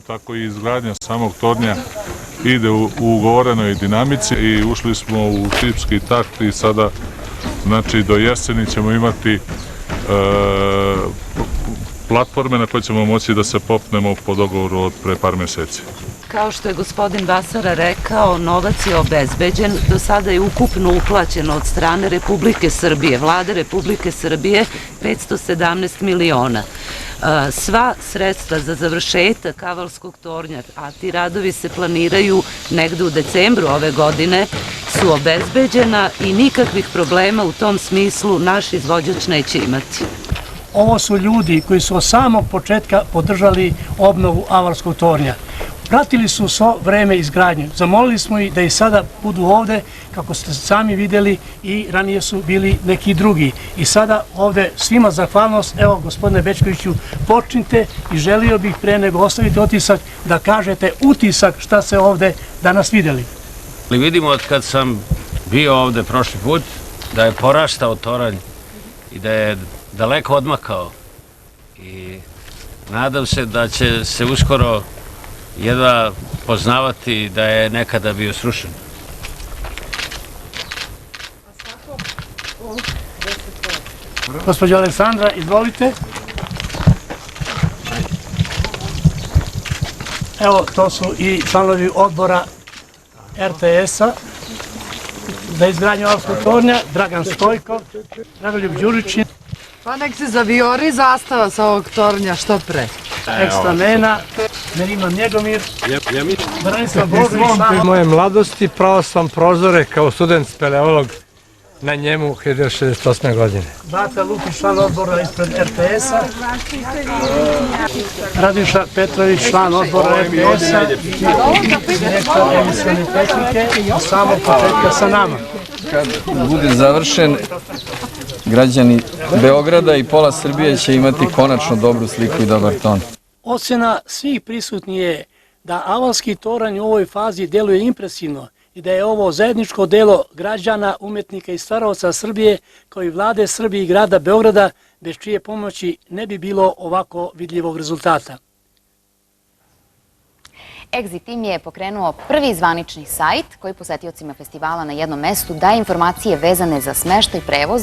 tako i izgradnja samog tornja ide u ugovorenoj dinamici i ušli smo u tipski takt i sada, znači, do jeseni ćemo imati platforme na koje ćemo moći da se popnemo po dogovoru od pre par meseci. Kao što je gospodin Basara rekao, novac je obezbeđen, do sada je ukupno uplaćeno od strane Republike Srbije, vlade Republike Srbije 517 miliona. Sva sredstva za završetak Avalskog tornja, a ti radovi se planiraju negde u decembru ove godine, su obezbeđena i nikakvih problema u tom smislu naš izvođač neće imati. Ovo su ljudi koji su od samog početka podržali obnovu Avalskog tornja. Pratili su svo vreme izgradnje. Zamolili smo ih da i sada budu ovde, kako ste sami videli, i ranije su bili neki drugi. I sada ovde svima zahvalnost. Evo, gospodine Bečkoviću, počnite i želio bih pre nego ostavite otisak da kažete utisak šta ste ovde danas videli. Vidimo od kad sam bio ovde prošli put da je porastao toranj i da je daleko odmakao i nadam se da će se uskoro jedva poznavati da je nekada bio srušen. Gospođo Aleksandra, izvolite. Evo, to su i članovi odbora RTS-a za izgradnju Avalskog tornja, Dragan Stojkov, Dragoljub Đurićin. Pa nek se zavijori zastava sa ovog tornja što pre. Ekstra Nena, Merino Njegomir, Branislav Bogović. U moje mladosti prao sam prozore kao student speleolog na njemu 1968. godine. Bata Lukić, član odbora ispred RTS-a. Radiša Petrović, član odbora RTS-a i direktor emisione tehnike, od samog početka sa nama. Kad bude završen, građani Beograda i pola Srbije će imati konačno dobru sliku i dobar ton. Ocena svih prisutnih je da Avalski toranj u ovoj fazi deluje impresivno i da je ovo zajedničko delo građana, umetnika i stvaraoca Srbije, kao i vlade Srbije i grada Beograda, bez čije pomoći ne bi bilo ovako vidljivog rezultata. Exit Team je pokrenuo prvi zvanični sajt koji posetiocima festivala na jednom mestu daje informacije vezane za smeštaj, prevoz,